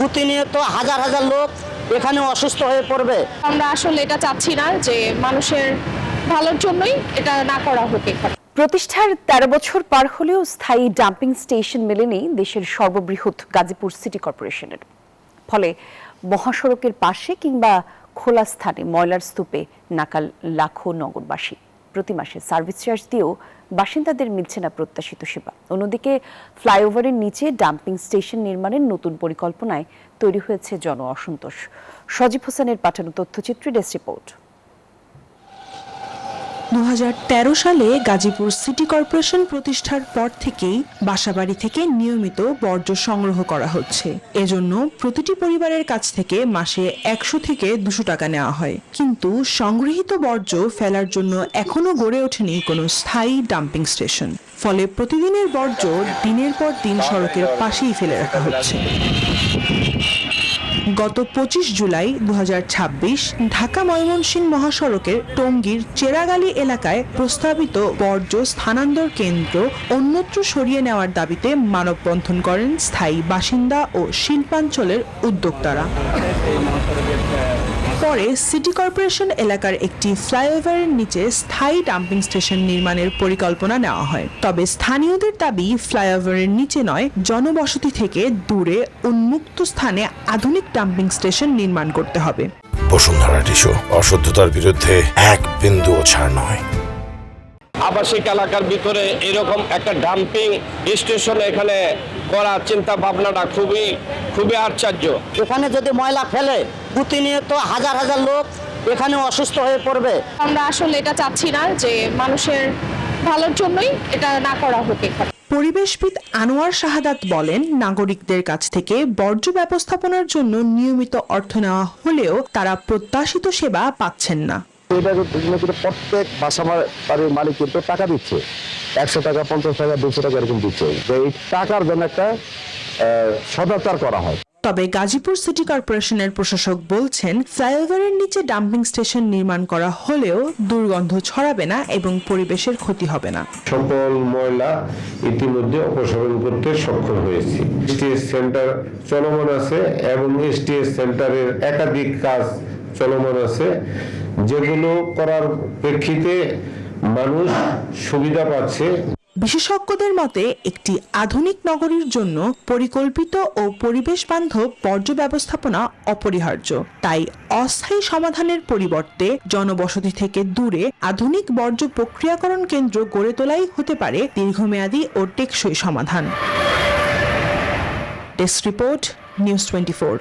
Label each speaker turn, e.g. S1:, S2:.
S1: প্রতিনিয়ত হাজার হাজার লোক এখানে অসুস্থ হয়ে পড়বে।
S2: আমরা আসলে এটা চাচ্ছি না যে মানুষের ভালোর জন্যই এটা না করা হোক।
S3: প্রতিষ্ঠার ১৩ বছর পার হলেও স্থায়ী ডাম্পিং স্টেশন মেলেনি দেশের সর্ববৃহৎ গাজীপুর সিটি কর্পোরেশনের। ফলে মহাসড়কের পাশে কিংবা খোলা স্থানে ময়লার স্তূপে নাকাল লাখো নগরবাসী। প্রতি মাসে সার্ভিস চার্জ দিয়েও বাসিন্দাদের মিলছে না প্রত্যাশিত সেবা। অন্যদিকে ফ্লাইওভারের নিচে ডাম্পিং স্টেশন নির্মাণের নতুন পরিকল্পনায় তৈরি হয়েছে জন অসন্তোষ। সজীব হোসেনের পাঠানো তথ্যচিত্রে ডেস্ক রিপোর্ট।
S4: ২০১৩ সালে গাজীপুর সিটি কর্পোরেশন প্রতিষ্ঠার পর থেকেই বাসাবাড়ি থেকে নিয়মিত বর্জ্য সংগ্রহ করা হচ্ছে। এজন্য প্রতিটি পরিবারের কাছ থেকে মাসে ১০০ থেকে ২০০ টাকা নেওয়া হয়। কিন্তু সংগৃহীত বর্জ্য ফেলার জন্য এখনো গড়ে ওঠেনি কোনো স্থায়ী ডাম্পিং স্টেশন। ফলে প্রতিদিনের বর্জ্য দিনের পর দিন সড়কের পাশেই ফেলে রাখা হচ্ছে। গত ২৫ জুলাই ২০২৬ ঢাকা ময়মনসিংহ মহাসড়কের টঙ্গীর চেরাগালী এলাকায় প্রস্তাবিত বর্জ্য স্থানান্তর কেন্দ্র অন্যত্র সরিয়ে নেওয়ার দাবিতে মানববন্ধন করেন স্থায়ী বাসিন্দা ও শিল্পাঞ্চলের উদ্যোক্তারা। পরে সিটি কর্পোরেশন এলাকার একটি ফ্লাইওভারের নিচে স্থায়ী ডাম্পিং স্টেশন নির্মাণের পরিকল্পনা নেওয়া হয়। তবে স্থানীয়দের দাবি ফ্লাইওভারের নিচে নয়, জনবসতি থেকে দূরে উন্মুক্ত স্থানে আধুনিক ডাম্পিং স্টেশন নির্মাণ করতে হবে।
S5: বসুন্ধরা টিস্যু, অশুদ্ধতার বিরুদ্ধে এক বিন্দুও ছাড় নয়।
S6: আবাসিক এলাকার ভিতরে এরকম একটা ডাম্পিং স্টেশন এখানে করার চিন্তা ভাবনাটা খুবই আশ্চর্য।
S1: এখানে যদি ময়লা ফেলে প্রতিনিয়ত হাজার হাজার লোক এখানে অসুস্থ হয়ে পড়বে।
S2: আমরা আসলে এটা চাচ্ছি না যে মানুষের ভালোর জন্যই এটা না করা হোক।
S4: পরিবেশবিদ আনোয়ার শাহাদাত বলেন, নাগরিকদের কাছ থেকে বর্জ্য ব্যবস্থাপনার জন্য নিয়মিত অর্থ নেওয়া হলেও তারা প্রত্যাশিত সেবা পাচ্ছেন না।
S7: প্রত্যেক বাসাবাড়ির মালিক কিন্তু টাকা দিচ্ছে, ১০০ টাকা, ৫০ টাকা, ২০০ টাকা এরকম দিচ্ছে। এই টাকার জন্য একটা সদাচার করা হয়।
S4: তবে গাজীপুর সিটি কর্পোরেশনের প্রশাসক বলছেন, ফ্লাইওভারের নিচে ডাম্পিং স্টেশন নির্মাণ করা হলেও দুর্গন্ধ ছড়াবে না এবং পরিবেশের ক্ষতি হবে না।
S8: সকল ময়লা ইতিমধ্যে অপসারণ করতে সক্ষম হয়েছি। এসটিএস সেন্টার চলমান আছে এবং এসটিএস সেন্টারের একাধিক কাজ চলমান আছে, যেগুলো করার প্রেক্ষিতে মানুষ সুবিধা পাচ্ছে।
S4: বিশেষজ্ঞদের মতে একটি আধুনিক নগরীর জন্য পরিকল্পিত ও পরিবেশ বান্ধব বর্জ্য ব্যবস্থাপনা অপরিহার্য। তাই অস্থায়ী সমাধানের পরিবর্তে জনবসতি থেকে দূরে আধুনিক বর্জ্য প্রক্রিয়াকরণ কেন্দ্র গড়ে তোলাই হতে পারে দীর্ঘমেয়াদী ও টেকসই সমাধান। Desk report, news 24।